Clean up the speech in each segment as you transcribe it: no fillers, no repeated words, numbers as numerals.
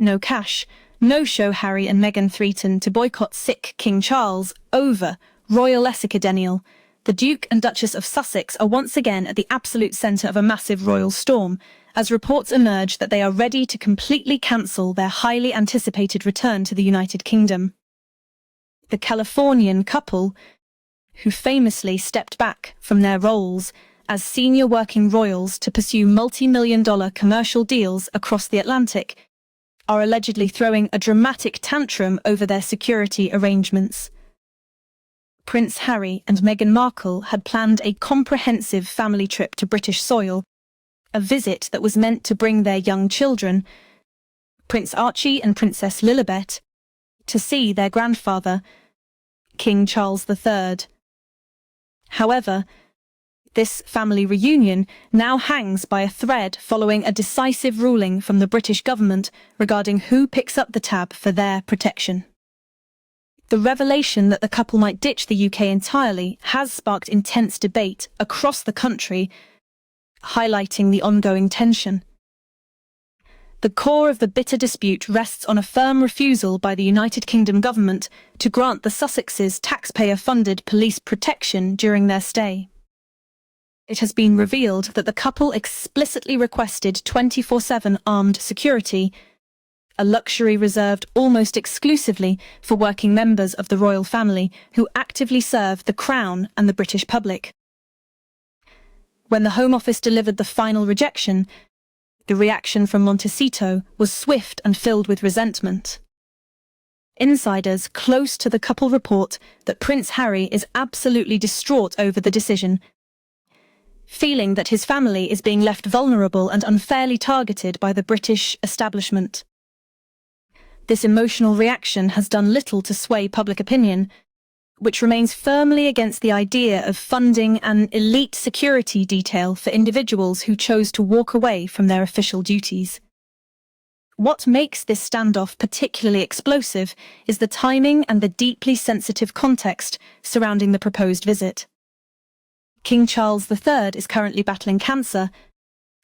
no cash, no-show Harry and Meghan threaten to boycott sick King Charles over royal escadenial. The Duke and Duchess of Sussex are once again at the absolute centre of a massive royal storm, as reports emerge that they are ready to completely cancel their highly anticipated return to the United Kingdom. The Californian couple, who famously stepped back from their roles as senior working royals to pursue multi-million-dollar commercial deals across the Atlantic, are allegedly throwing a dramatic tantrum over their security arrangements. Prince Harry and Meghan Markle had planned a comprehensive family trip to British soil, a visit that was meant to bring their young children, Prince Archie and Princess Lilibet, to see their grandfather, King Charles III. However, this family reunion now hangs by a thread following a decisive ruling from the British government regarding who picks up the tab for their protection. The revelation that the couple might ditch the UK entirely has sparked intense debate across the country, highlighting the ongoing tension. The core of the bitter dispute rests on a firm refusal by the United Kingdom government to grant the Sussexes taxpayer-funded police protection during their stay. It has been revealed that the couple explicitly requested 24/7 armed security, a luxury reserved almost exclusively for working members of the royal family who actively serve the Crown and the British public. When the Home Office delivered the final rejection, the reaction from Montecito was swift and filled with resentment. Insiders close to the couple report that Prince Harry is absolutely distraught over the decision, feeling that his family is being left vulnerable and unfairly targeted by the British establishment. This emotional reaction has done little to sway public opinion, which remains firmly against the idea of funding an elite security detail for individuals who chose to walk away from their official duties. What makes this standoff particularly explosive is the timing and the deeply sensitive context surrounding the proposed visit. King Charles III is currently battling cancer,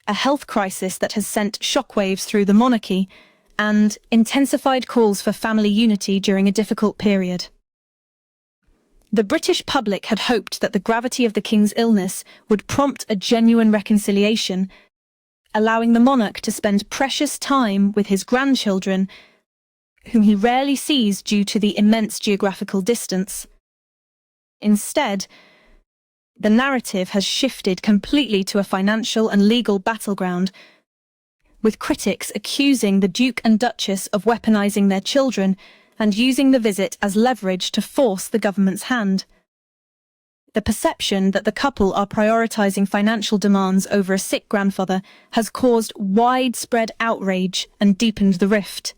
a health crisis that has sent shockwaves through the monarchy and intensified calls for family unity during a difficult period. The British public had hoped that the gravity of the King's illness would prompt a genuine reconciliation, allowing the monarch to spend precious time with his grandchildren, whom he rarely sees due to the immense geographical distance. Instead, the narrative has shifted completely to a financial and legal battleground, with critics accusing the Duke and Duchess of weaponizing their children and using the visit as leverage to force the government's hand. The perception that the couple are prioritizing financial demands over a sick grandfather has caused widespread outrage and deepened the rift.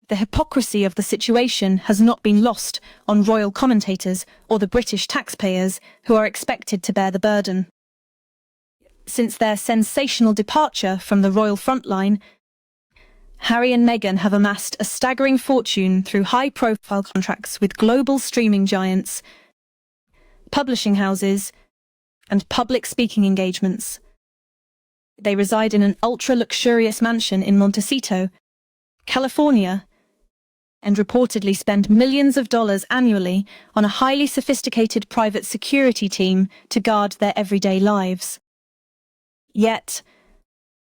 The hypocrisy of the situation has not been lost on royal commentators or the British taxpayers who are expected to bear the burden. Since their sensational departure from the royal frontline, Harry and Meghan have amassed a staggering fortune through high-profile contracts with global streaming giants, publishing houses, and public speaking engagements. They reside in an ultra-luxurious mansion in Montecito, California, and reportedly spend millions of dollars annually on a highly sophisticated private security team to guard their everyday lives. Yet,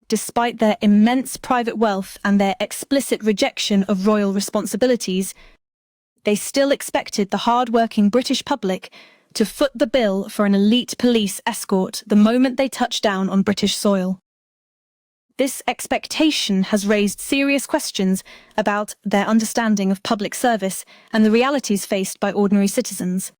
despite their immense private wealth and their explicit rejection of royal responsibilities, they still expected the hard-working British public to foot the bill for an elite police escort the moment they touched down on British soil. This expectation has raised serious questions about their understanding of public service and the realities faced by ordinary citizens.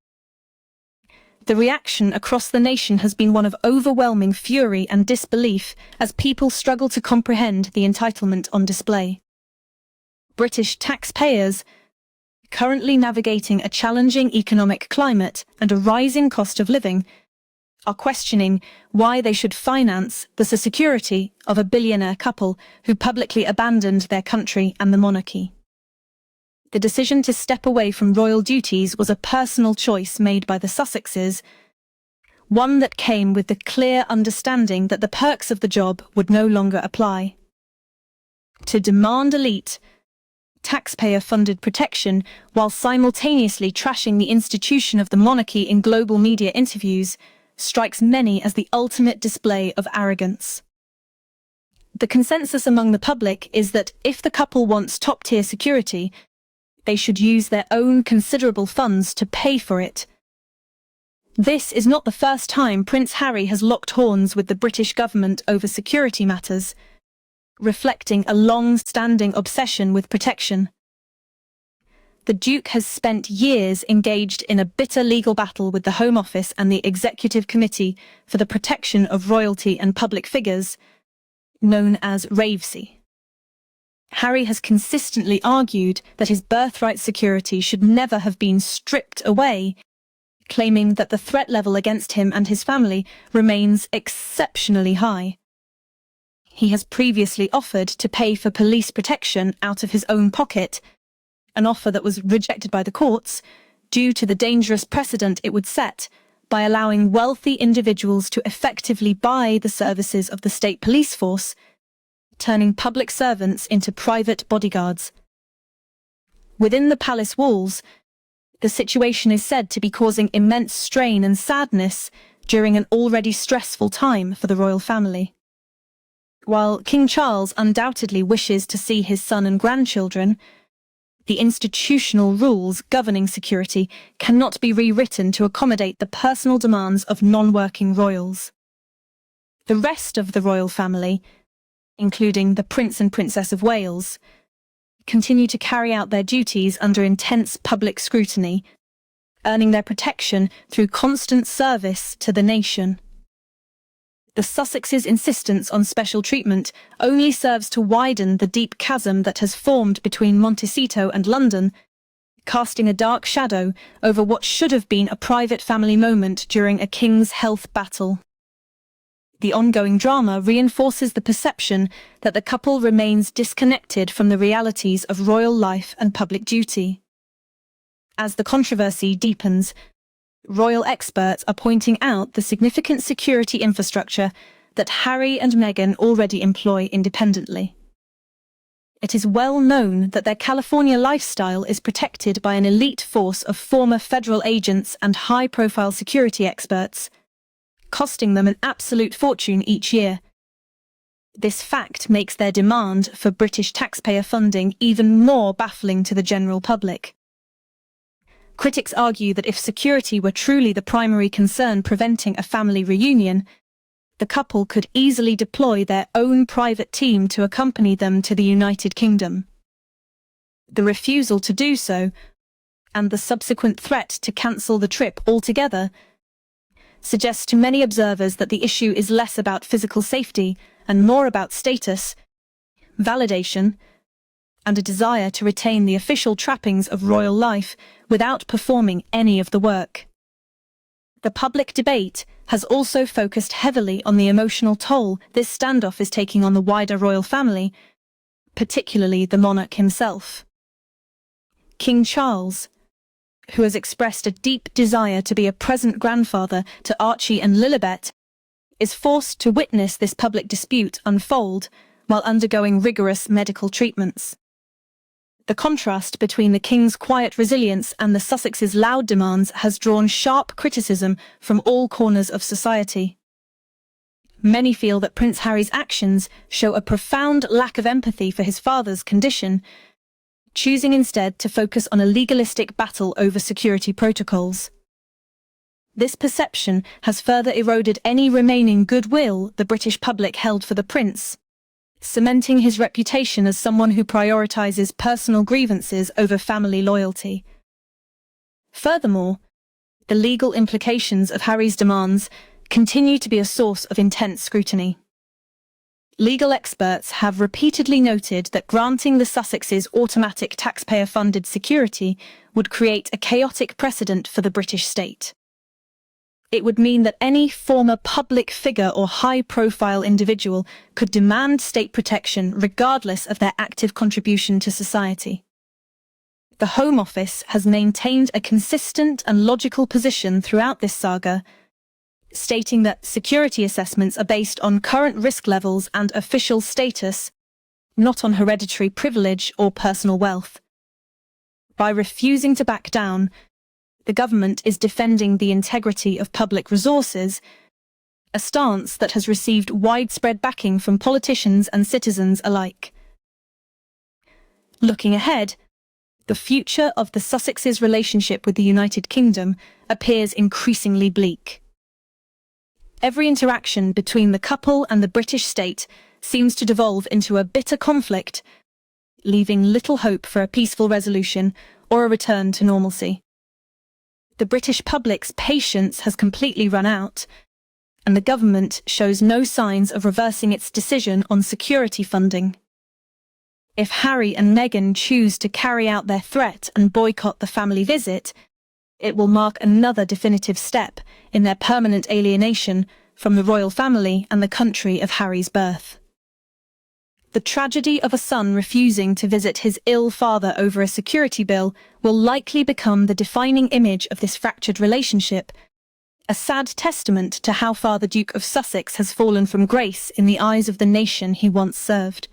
The reaction across the nation has been one of overwhelming fury and disbelief as people struggle to comprehend the entitlement on display. British taxpayers, currently navigating a challenging economic climate and a rising cost of living, are questioning why they should finance the security of a billionaire couple who publicly abandoned their country and the monarchy. The decision to step away from royal duties was a personal choice made by the Sussexes, one that came with the clear understanding that the perks of the job would no longer apply. to demand elite, taxpayer-funded protection while simultaneously trashing the institution of the monarchy in global media interviews strikes many as the ultimate display of arrogance. The consensus among the public is that if the couple wants top-tier security, they should use their own considerable funds to pay for it. This is not the first time Prince Harry has locked horns with the British government over security matters, reflecting a long-standing obsession with protection. The Duke has spent years engaged in a bitter legal battle with the Home Office and the Executive Committee for the Protection of Royalty and Public Figures, known as RAVSI. Harry has consistently argued that his birthright security should never have been stripped away, claiming that the threat level against him and his family remains exceptionally high. He has previously offered to pay for police protection out of his own pocket, an offer that was rejected by the courts due to the dangerous precedent it would set by allowing wealthy individuals to effectively buy the services of the state police force, turning public servants into private bodyguards. Within the palace walls, the situation is said to be causing immense strain and sadness during an already stressful time for the royal family. While King Charles undoubtedly wishes to see his son and grandchildren, the institutional rules governing security cannot be rewritten to accommodate the personal demands of non-working royals. The rest of the royal family, including the Prince and Princess of Wales, continue to carry out their duties under intense public scrutiny, earning their protection through constant service to the nation. The Sussexes' insistence on special treatment only serves to widen the deep chasm that has formed between Montecito and London, casting a dark shadow over what should have been a private family moment during a king's health battle. The ongoing drama reinforces the perception that the couple remains disconnected from the realities of royal life and public duty. As the controversy deepens, royal experts are pointing out the significant security infrastructure that Harry and Meghan already employ independently. It is well known that their California lifestyle is protected by an elite force of former federal agents and high-profile security experts, costing them an absolute fortune each year. This fact makes their demand for British taxpayer funding even more baffling to the general public. Critics argue that if security were truly the primary concern preventing a family reunion, the couple could easily deploy their own private team to accompany them to the United Kingdom. The refusal to do so, and the subsequent threat to cancel the trip altogether, suggests to many observers that the issue is less about physical safety and more about status, validation, and a desire to retain the official trappings of royal life without performing any of the work. The public debate has also focused heavily on the emotional toll this standoff is taking on the wider royal family, particularly the monarch himself. King Charles, who has expressed a deep desire to be a present grandfather to Archie and Lilibet, is forced to witness this public dispute unfold while undergoing rigorous medical treatments. The contrast between the King's quiet resilience and the Sussexes' loud demands has drawn sharp criticism from all corners of society. Many feel that Prince Harry's actions show a profound lack of empathy for his father's condition, choosing instead to focus on a legalistic battle over security protocols. This perception has further eroded any remaining goodwill the British public held for the prince, cementing his reputation as someone who prioritizes personal grievances over family loyalty. Furthermore, the legal implications of Harry's demands continue to be a source of intense scrutiny. Legal experts have repeatedly noted that granting the Sussexes automatic taxpayer-funded security would create a chaotic precedent for the British state. It would mean that any former public figure or high-profile individual could demand state protection regardless of their active contribution to society. The Home Office has maintained a consistent and logical position throughout this saga, stating that security assessments are based on current risk levels and official status, not on hereditary privilege or personal wealth. By refusing to back down, the government is defending the integrity of public resources, a stance that has received widespread backing from politicians and citizens alike. Looking ahead, the future of the Sussexes' relationship with the United Kingdom appears increasingly bleak. Every interaction between the couple and the British state seems to devolve into a bitter conflict, leaving little hope for a peaceful resolution or a return to normalcy. The British public's patience has completely run out, and the government shows no signs of reversing its decision on security funding. If Harry and Meghan choose to carry out their threat and boycott the family visit, it will mark another definitive step in their permanent alienation from the royal family and the country of Harry's birth. The tragedy of a son refusing to visit his ill father over a security bill will likely become the defining image of this fractured relationship, a sad testament to how far the Duke of Sussex has fallen from grace in the eyes of the nation he once served.